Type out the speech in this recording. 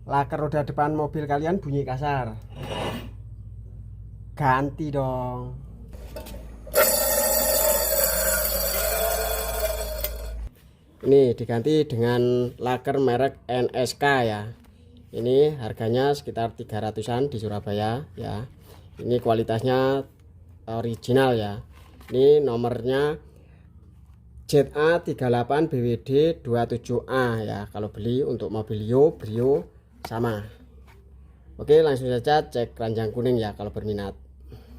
laker roda depan mobil kalian bunyi kasar, ganti dong. Ini diganti dengan laker merek NSK ya. Ini harganya sekitar 300-an di Surabaya ya. Ini kualitasnya original ya. Ini nomornya ZA38BWD 27A ya. Kalau beli untuk mobil Brio sama. Oke, langsung saja cek keranjang kuning ya kalau berminat.